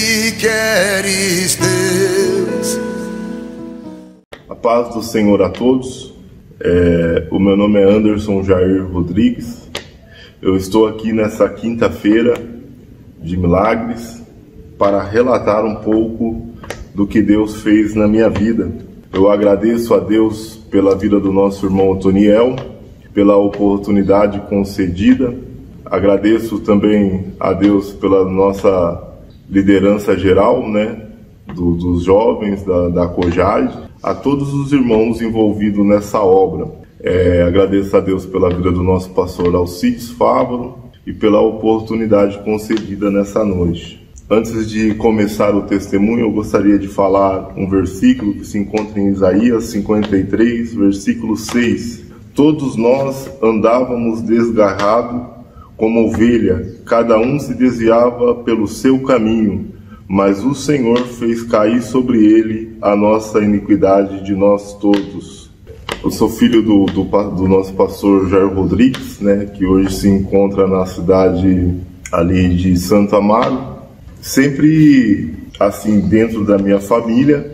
se queres Deus. A paz do Senhor a todos. O meu nome é Anderson Jair Rodrigues. Eu estou aqui nessa quinta-feira de milagres para relatar um pouco do que Deus fez na minha vida. Eu agradeço a Deus pela vida do nosso irmão Otoniel, pela oportunidade concedida. Agradeço também a Deus pela nossa liderança geral, dos jovens da COJAD, a todos os irmãos envolvidos nessa obra. Agradeço a Deus pela vida do nosso pastor Alcides Fávaro e pela oportunidade concedida nessa noite. Antes de começar o testemunho, eu gostaria de falar um versículo que se encontra em Isaías 53, versículo 6. Todos nós andávamos desgarrados como ovelha, cada um se desviava pelo seu caminho, mas o Senhor fez cair sobre ele a nossa iniquidade de nós todos. Eu sou filho do nosso pastor Jair Rodrigues, que hoje se encontra na cidade ali de Santo Amaro. Sempre, assim, dentro da minha família,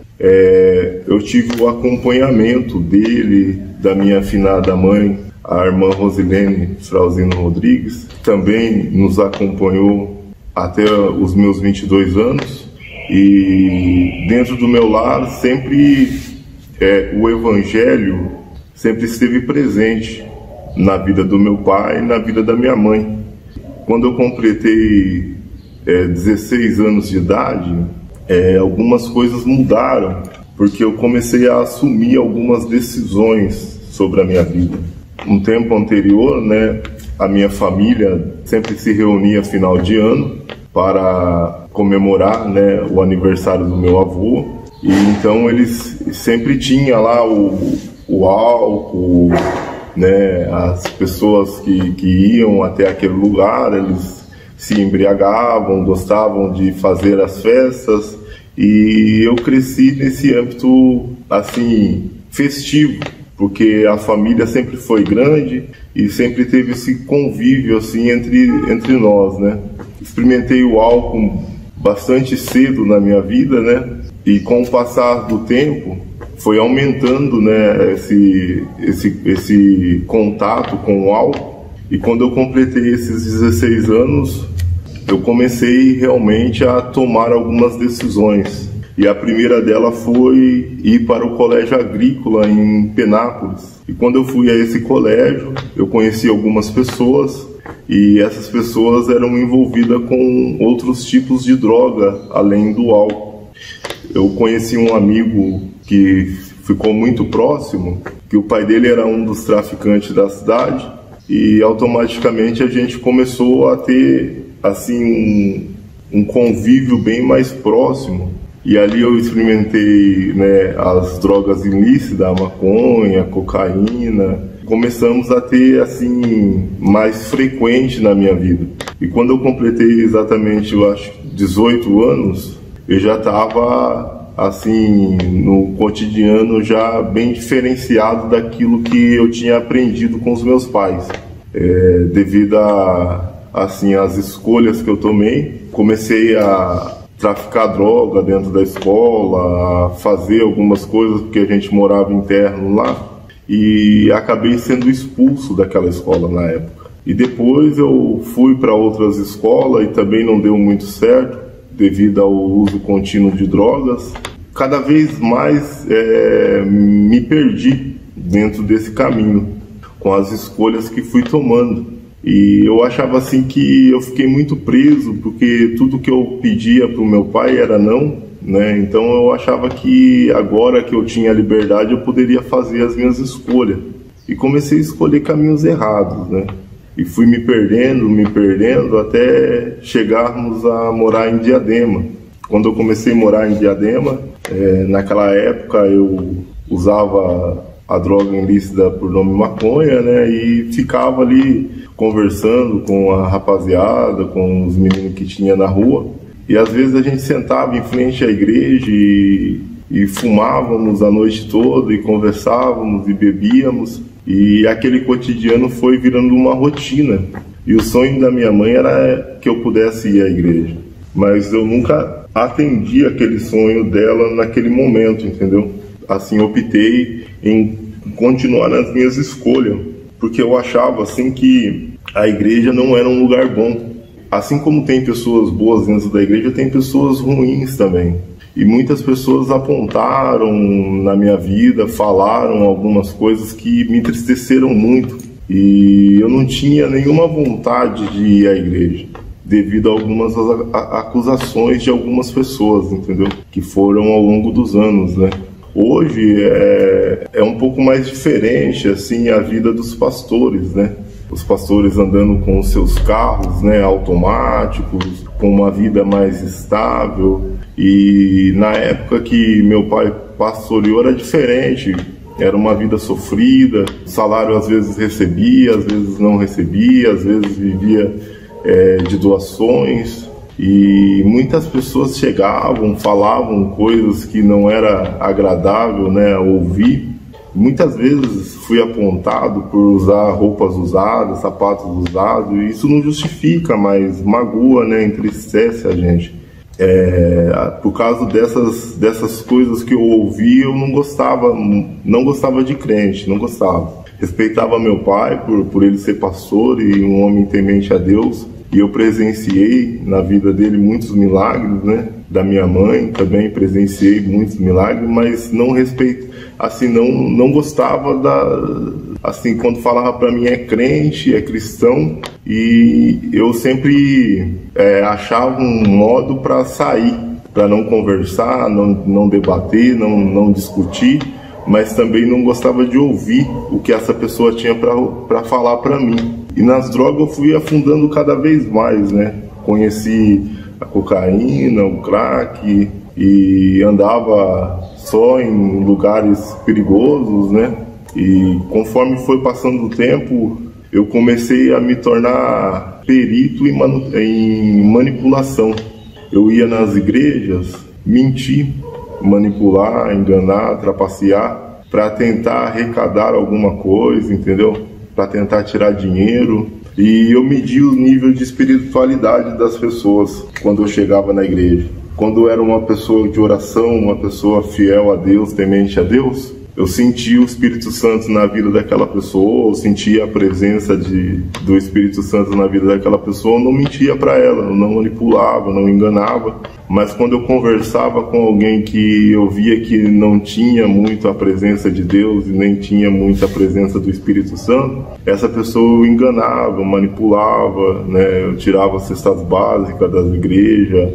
eu tive o acompanhamento dele, da minha afinada mãe, a irmã Rosilene Frauzino Rodrigues, também nos acompanhou até os meus 22 anos. E dentro do meu lar, sempre o Evangelho sempre esteve presente na vida do meu pai e na vida da minha mãe. Quando eu completei 16 anos de idade, algumas coisas mudaram, porque eu comecei a assumir algumas decisões sobre a minha vida. Um tempo anterior, a minha família sempre se reunia final de ano para comemorar, o aniversário do meu avô, e então eles sempre tinham lá o álcool, as pessoas que iam até aquele lugar, eles se embriagavam, gostavam de fazer as festas, e eu cresci nesse âmbito assim festivo, porque a família sempre foi grande e sempre teve esse convívio assim entre nós, Experimentei o álcool bastante cedo na minha vida, e com o passar do tempo foi aumentando, esse contato com o álcool. E quando eu completei esses 16 anos, eu comecei realmente a tomar algumas decisões. E a primeira dela foi ir para o colégio agrícola em Penápolis. E quando eu fui a esse colégio, eu conheci algumas pessoas, e essas pessoas eram envolvidas com outros tipos de droga, além do álcool. Eu conheci um amigo que ficou muito próximo, que o pai dele era um dos traficantes da cidade, e automaticamente a gente começou a ter assim um convívio bem mais próximo. E ali eu experimentei as drogas ilícitas, a maconha, a cocaína. Começamos a ter assim mais frequente na minha vida. E quando eu completei exatamente, eu acho, 18 anos, eu já estava assim no cotidiano já bem diferenciado daquilo que eu tinha aprendido com os meus pais. Devido às escolhas que eu tomei, comecei a traficar droga dentro da escola, a fazer algumas coisas, porque a gente morava interno lá, e acabei sendo expulso daquela escola na época. E depois eu fui para outras escolas e também não deu muito certo, devido ao uso contínuo de drogas. Cada vez mais me perdi dentro desse caminho, com as escolhas que fui tomando. E eu achava assim que eu fiquei muito preso, porque tudo que eu pedia para o meu pai era não, Então eu achava que agora que eu tinha liberdade eu poderia fazer as minhas escolhas. E comecei a escolher caminhos errados, E fui me perdendo até chegarmos a morar em Diadema. Quando eu comecei a morar em Diadema, naquela época eu usava a droga ilícita por nome maconha, e ficava ali conversando com a rapaziada, com os meninos que tinha na rua. E às vezes a gente sentava em frente à igreja e fumávamos a noite toda, e conversávamos e bebíamos. E aquele cotidiano foi virando uma rotina. E o sonho da minha mãe era que eu pudesse ir à igreja. Mas eu nunca atendi aquele sonho dela naquele momento, entendeu? Assim, optei em continuar nas minhas escolhas, porque eu achava assim que a igreja não era um lugar bom. Assim como tem pessoas boas dentro da igreja, tem pessoas ruins também. E muitas pessoas apontaram na minha vida, falaram algumas coisas que me entristeceram muito. E eu não tinha nenhuma vontade de ir à igreja, devido a algumas acusações de algumas pessoas, entendeu? Que foram ao longo dos anos, né? Hoje é um pouco mais diferente, assim, a vida dos pastores, né? Os pastores andando com os seus carros, né, automáticos, com uma vida mais estável. E na época que meu pai pastoreou era diferente. Era uma vida sofrida, salário às vezes recebia, às vezes não recebia, às vezes vivia de doações. E muitas pessoas chegavam, falavam coisas que não era agradável, né, ouvir. Muitas vezes fui apontado por usar roupas usadas, sapatos usados, e isso não justifica, mas magoa, né, entristece a gente. Por causa dessas coisas que eu ouvi, eu não gostava de crente, não gostava. Respeitava meu pai por ele ser pastor e um homem temente a Deus, e eu presenciei na vida dele muitos milagres, né? Da minha mãe também presenciei muitos milagres, mas não respeito, assim, não gostava assim, quando falava para mim é crente, é cristão, e eu sempre achava um modo para sair, para não conversar, não debater, não discutir, mas também não gostava de ouvir o que essa pessoa tinha para falar para mim. E nas drogas eu fui afundando cada vez mais, né? Conheci a cocaína, o crack, e andava só em lugares perigosos, né? E conforme foi passando o tempo, eu comecei a me tornar perito em manipulação. Eu ia nas igrejas mentir, manipular, enganar, trapacear, para tentar arrecadar alguma coisa, entendeu? Para tentar tirar dinheiro. E eu medi o nível de espiritualidade das pessoas quando eu chegava na igreja. Quando eu era uma pessoa de oração, uma pessoa fiel a Deus, temente a Deus, eu sentia o Espírito Santo na vida daquela pessoa, eu sentia a presença do Espírito Santo na vida daquela pessoa, eu não mentia para ela, eu não manipulava, não enganava. Mas quando eu conversava com alguém que eu via que não tinha muito a presença de Deus e nem tinha muita presença do Espírito Santo, essa pessoa eu enganava, manipulava, né? Eu tirava cestas básicas das igrejas,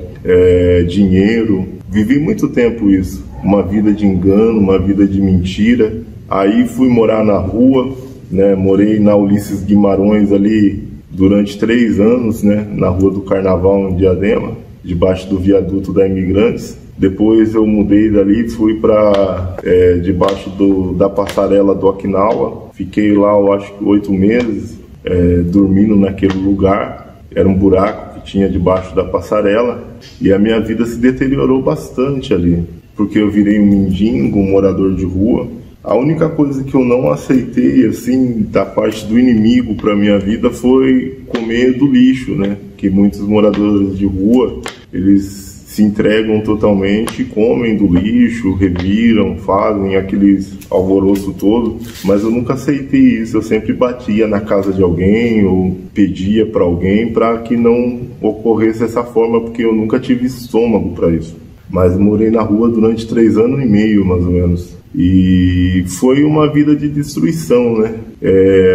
dinheiro. Vivi muito tempo isso, uma vida de engano, uma vida de mentira. Aí fui morar na rua, né? Morei na Ulisses Guimarães ali durante 3 anos, né? Na Rua do Carnaval, em Diadema, debaixo do viaduto da Imigrantes. Depois eu mudei dali, fui para debaixo da passarela do Okinawa. Fiquei lá, eu acho que 8 meses, dormindo naquele lugar. Era um buraco que tinha debaixo da passarela, e a minha vida se deteriorou bastante ali, porque eu virei um mendigo, um morador de rua. A única coisa que eu não aceitei, assim, da parte do inimigo para minha vida foi comer do lixo, né? Que muitos moradores de rua, eles se entregam totalmente, comem do lixo, reviram, fazem aqueles alvoroço todo, mas eu nunca aceitei isso. Eu sempre batia na casa de alguém ou pedia para alguém para que não ocorresse essa forma, porque eu nunca tive estômago para isso. Mas morei na rua durante 3 anos e meio, mais ou menos. E foi uma vida de destruição, né?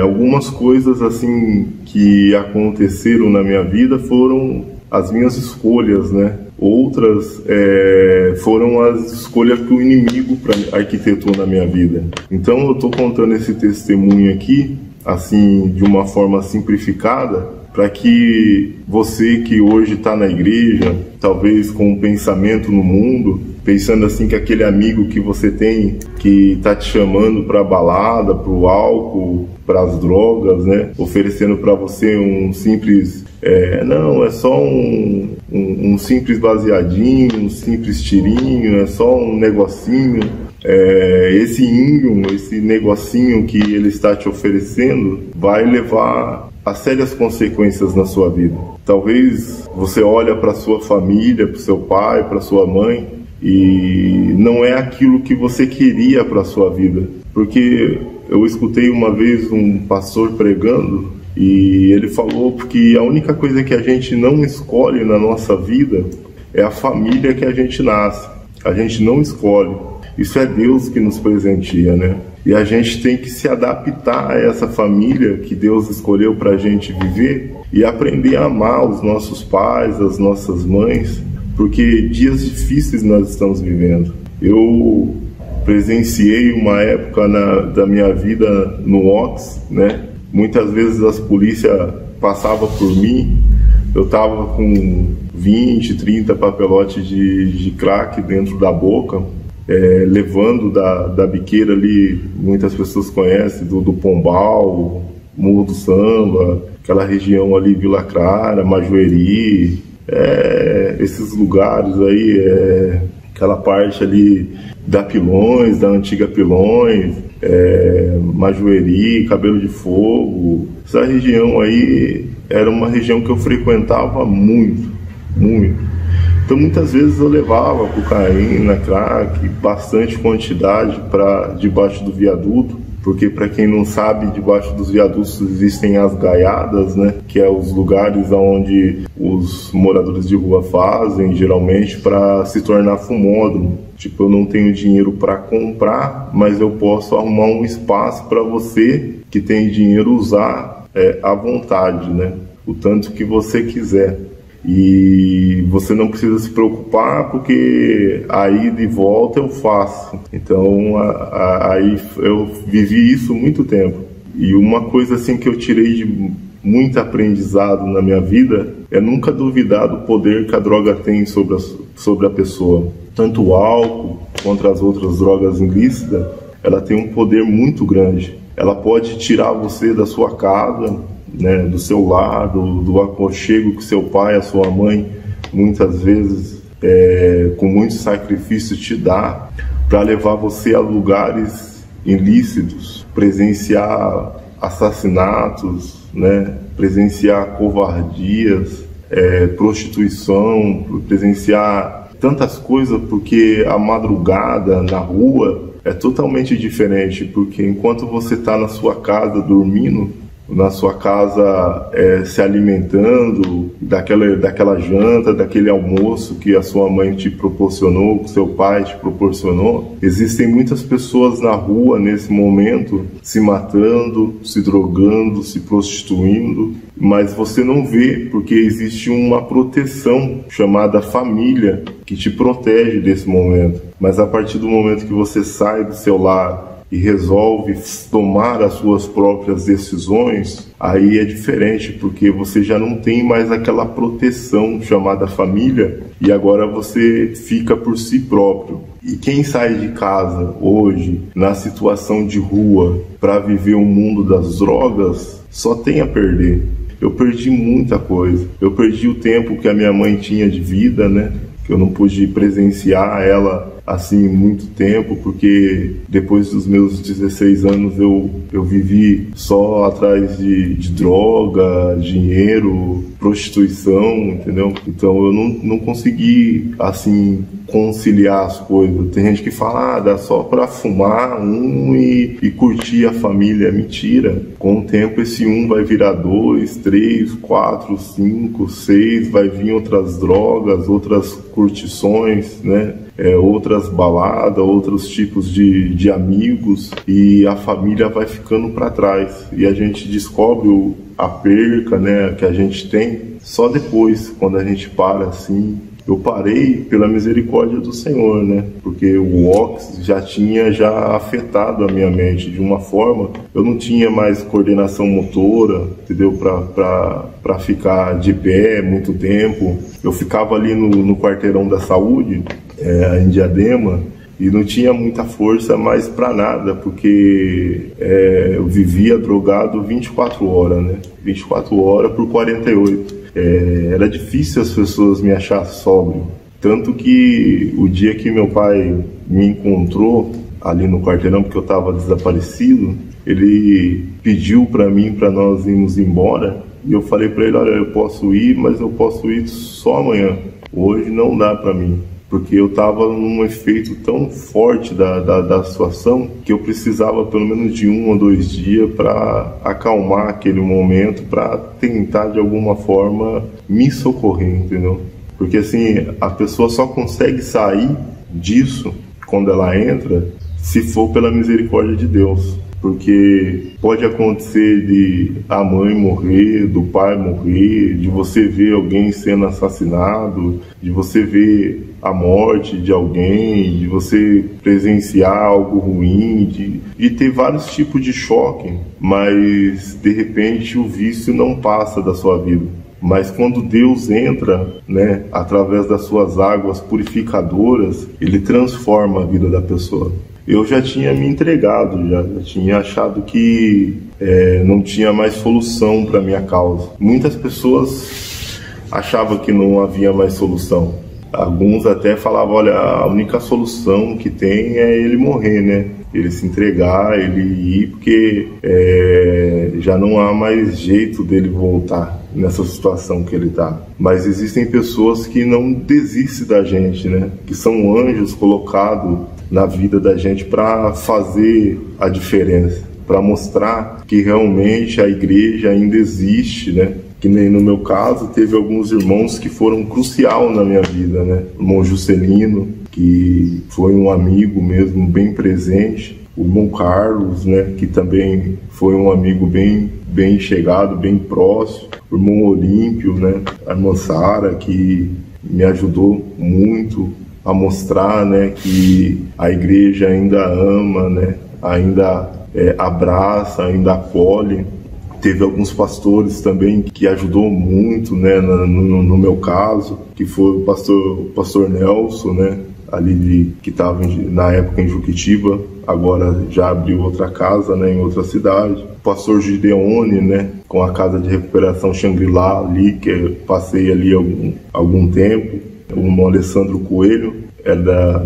Algumas coisas assim que aconteceram na minha vida foram as minhas escolhas, né? Outras foram as escolhas que o inimigo arquitetou na minha vida. Então eu estou contando esse testemunho aqui, assim, de uma forma simplificada, para que você que hoje está na igreja, talvez com um pensamento no mundo, pensando assim que aquele amigo que você tem que está te chamando para a balada, para o álcool, para as drogas, né? Oferecendo para você um simples... não, é só um simples baseadinho, um simples tirinho, é só um negocinho. Esse negocinho que ele está te oferecendo vai levar a sérias consequências na sua vida. Talvez você olha para sua família, para o seu pai, para sua mãe, e não é aquilo que você queria para a sua vida. Porque eu escutei uma vez um pastor pregando, e ele falou que a única coisa que a gente não escolhe na nossa vida é a família que a gente nasce. A gente não escolhe. Isso é Deus que nos presenteia, né? E a gente tem que se adaptar a essa família que Deus escolheu para a gente viver e aprender a amar os nossos pais, as nossas mães, porque dias difíceis nós estamos vivendo. Eu presenciei uma época da minha vida no Ox, né? Muitas vezes as polícias passavam por mim, eu estava com 20, 30 papelotes de crack dentro da boca, levando da biqueira ali, muitas pessoas conhecem, do Pombal, Morro do Samba, aquela região ali, Vila Clara, Majueri, esses lugares aí, aquela parte ali da Pilões, da antiga Pilões, Majueri, Cabelo de Fogo. Essa região aí era uma região que eu frequentava muito, muito. Então muitas vezes eu levava cocaína, crack, bastante quantidade para debaixo do viaduto, porque para quem não sabe, debaixo dos viadutos existem as gaiadas, né? Que é os lugares onde os moradores de rua fazem, geralmente para se tornar fumódromo. Tipo, eu não tenho dinheiro para comprar, mas eu posso arrumar um espaço para você que tem dinheiro usar à vontade, né? O tanto que você quiser. E você não precisa se preocupar, porque a ida e volta eu faço. Então aí eu vivi isso muito tempo. E uma coisa assim que eu tirei de muito aprendizado na minha vida é nunca duvidar do poder que a droga tem sobre a pessoa. Tanto o álcool quanto as outras drogas ilícitas, ela tem um poder muito grande. Ela pode tirar você da sua casa, né, do seu lar, do aconchego que seu pai, a sua mãe, muitas vezes, com muito sacrifício te dá, para levar você a lugares ilícitos, presenciar assassinatos, né, presenciar covardias, prostituição, presenciar tantas coisas, porque a madrugada na rua é totalmente diferente, porque enquanto você está na sua casa dormindo, na sua casa se alimentando daquela janta, daquele almoço que a sua mãe te proporcionou, que seu pai te proporcionou, existem muitas pessoas na rua nesse momento se matando, se drogando, se prostituindo, mas você não vê, porque existe uma proteção chamada família que te protege desse momento. Mas a partir do momento que você sai do seu lar e resolve tomar as suas próprias decisões, aí é diferente, porque você já não tem mais aquela proteção chamada família, e agora você fica por si próprio. E quem sai de casa hoje, na situação de rua, para viver o mundo das drogas, só tem a perder. Eu perdi muita coisa. Eu perdi o tempo que a minha mãe tinha de vida, né? Que eu não pude presenciar ela assim muito tempo, porque depois dos meus 16 anos eu vivi só atrás de droga, dinheiro, prostituição, entendeu? Então eu não consegui assim conciliar as coisas. Tem gente que fala, dá só pra fumar e curtir a família. É mentira. Com o tempo esse vai virar 2, 3, 4, 5, 6, vai vir outras drogas, outras curtições, né? Outras baladas, outros tipos de amigos, e a família vai ficando para trás, e a gente descobre a perca, né, que a gente tem só depois, quando a gente para assim. Eu parei pela misericórdia do Senhor, né, porque o Ox já tinha afetado a minha mente de uma forma, eu não tinha mais coordenação motora, entendeu, para ficar de pé muito tempo. Eu ficava ali no quarteirão da saúde, em Diadema, e não tinha muita força mais para nada, porque eu vivia drogado 24 horas, né? 24 horas por 48. Era difícil as pessoas me achar sóbrio. Tanto que o dia que meu pai me encontrou ali no quarteirão, porque eu estava desaparecido, ele pediu para mim, para nós irmos embora, E eu falei para ele, olha, eu posso ir, mas eu posso ir só amanhã. Hoje não dá para mim. Porque eu estava num efeito tão forte da situação que eu precisava pelo menos de 1 ou 2 dias para acalmar aquele momento, para tentar de alguma forma me socorrer, entendeu? Porque assim, a pessoa só consegue sair disso quando ela entra se for pela misericórdia de Deus. Porque pode acontecer de a mãe morrer, do pai morrer, de você ver alguém sendo assassinado, de você ver a morte de alguém, de você presenciar algo ruim, de ter vários tipos de choque, mas de repente o vício não passa da sua vida. Mas quando Deus entra, né, através das suas águas purificadoras, Ele transforma a vida da pessoa. Eu já tinha me entregado, já tinha achado que não tinha mais solução para minha causa. Muitas pessoas achavam que não havia mais solução. Alguns até falavam, olha, a única solução que tem é ele morrer, né? Ele se entregar, ele ir, porque já não há mais jeito dele voltar nessa situação que ele está. Mas existem pessoas que não desistem da gente, né? Que são anjos colocados na vida da gente para fazer a diferença, para mostrar que realmente a igreja ainda existe, né? Que nem no meu caso, teve alguns irmãos que foram crucial na minha vida, né? O irmão Juscelino, que foi um amigo mesmo, bem presente. O irmão Carlos, né? Que também foi um amigo bem chegado, bem próximo. O irmão Olímpio, né? A irmã Sara, que me ajudou muito a mostrar, né? Que a igreja ainda ama, né? Ainda abraça, ainda acolhe. Teve alguns pastores também que ajudou muito, né, no meu caso, que foi o pastor Nelson, né, ali que estava na época em Juquitiba, agora já abriu outra casa, né, em outra cidade. O pastor Gideone, né, com a casa de recuperação Shangri-La ali, que eu passei ali algum tempo. O irmão Alessandro Coelho,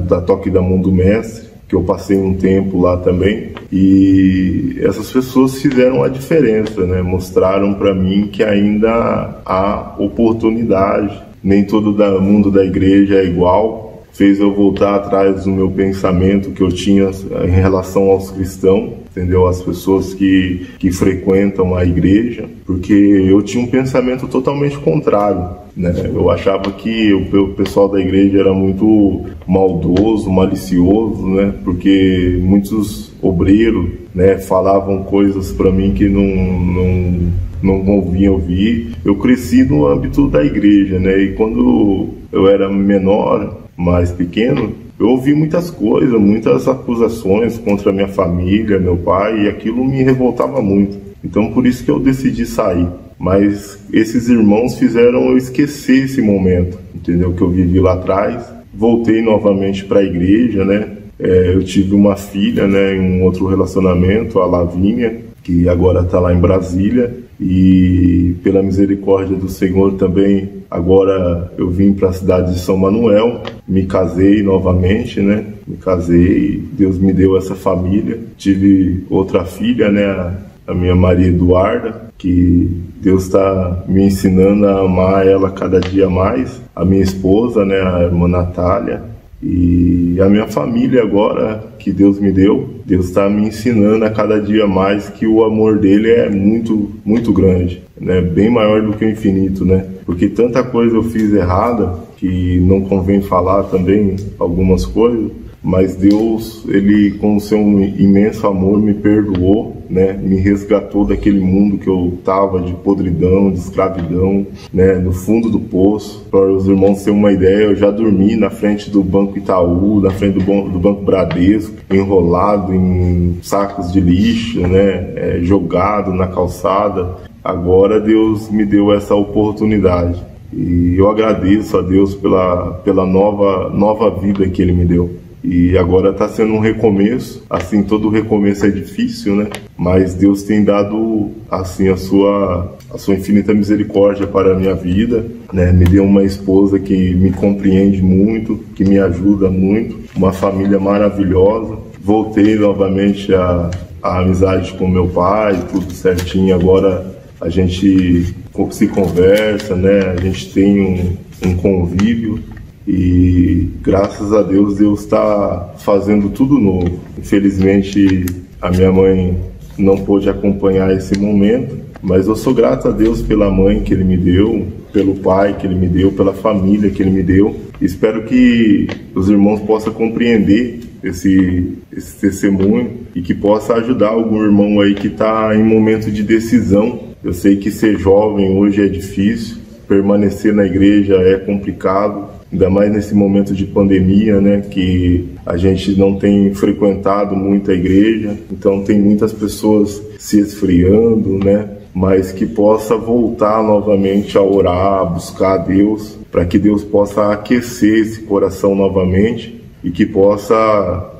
da Toque da Mão do Mestre, que eu passei um tempo lá também, e essas pessoas fizeram a diferença, né? Mostraram para mim que ainda há oportunidade, nem todo mundo da igreja é igual. Fez eu voltar atrás do meu pensamento que eu tinha em relação aos cristãos, entendeu? As pessoas que frequentam a igreja, porque eu tinha um pensamento totalmente contrário, né? Eu achava que o pessoal da igreja era muito maldoso, malicioso, né? Porque muitos obreiros, né, falavam coisas para mim que não convinha ouvir. Eu cresci no âmbito da igreja, né? E quando eu era menor, mais pequeno, eu ouvi muitas coisas, muitas acusações contra a minha família, meu pai, e aquilo me revoltava muito. Então por isso que eu decidi sair. Mas esses irmãos fizeram eu esquecer esse momento, entendeu? Que eu vivi lá atrás. Voltei novamente para a igreja, né? Eu tive uma filha, né, em um outro relacionamento, a Lavínia, que agora está lá em Brasília. E pela misericórdia do Senhor também, agora eu vim para a cidade de São Manuel, me casei novamente, né? Me casei, Deus me deu essa família. Tive outra filha, né? A minha Maria Eduarda, que Deus está me ensinando a amar ela cada dia mais. A minha esposa, né? A irmã Natália. E a minha família agora, que Deus me deu, Deus está me ensinando a cada dia mais que o amor dele é muito, muito grande, né? Bem maior do que o infinito, né? Porque tanta coisa eu fiz errada, que não convém falar também algumas coisas, mas Deus, ele com o seu imenso amor me perdoou, né? Me resgatou daquele mundo que eu estava de podridão, de escravidão, né? No fundo do poço. Para os irmãos terem uma ideia, eu já dormi na frente do Banco Itaú, na frente do Banco Bradesco, enrolado em sacos de lixo, né? Jogado na calçada. Agora Deus me deu essa oportunidade. E eu agradeço a Deus pela nova vida que Ele me deu. E agora está sendo um recomeço. Assim, todo recomeço é difícil, né? Mas Deus tem dado, assim, a sua infinita misericórdia para a minha vida, né? Me deu uma esposa que me compreende muito, que me ajuda muito, uma família maravilhosa. Voltei novamente a amizade com meu pai, tudo certinho. Agora a gente se conversa, né? A gente tem um convívio e graças a Deus, Deus está fazendo tudo novo. Infelizmente, a minha mãe não pôde acompanhar esse momento, mas eu sou grato a Deus pela mãe que Ele me deu, pelo pai que Ele me deu, pela família que Ele me deu. Espero que os irmãos possam compreender esse testemunho e que possa ajudar algum irmão aí que está em momento de decisão. Eu sei que ser jovem hoje é difícil, permanecer na igreja é complicado, ainda mais nesse momento de pandemia, né, que a gente não tem frequentado muito a igreja, então tem muitas pessoas se esfriando, né, mas que possa voltar novamente a orar, a buscar a Deus, para que Deus possa aquecer esse coração novamente e que possa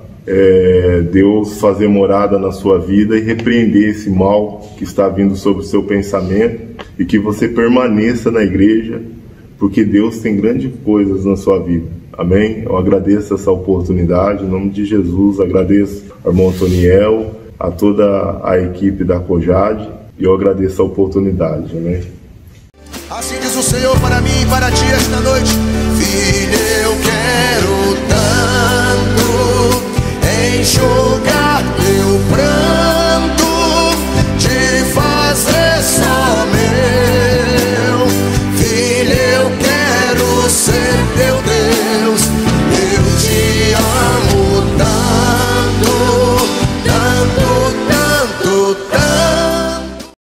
Deus fazer morada na sua vida e repreender esse mal que está vindo sobre o seu pensamento e que você permaneça na igreja, porque Deus tem grandes coisas na sua vida. Amém? Eu agradeço essa oportunidade, em nome de Jesus, agradeço ao irmão Antoniel, a toda a equipe da Cojade, e eu agradeço a oportunidade. Amém? Assim diz o Senhor para mim e para ti esta noite: filho, eu quero tanto enxugar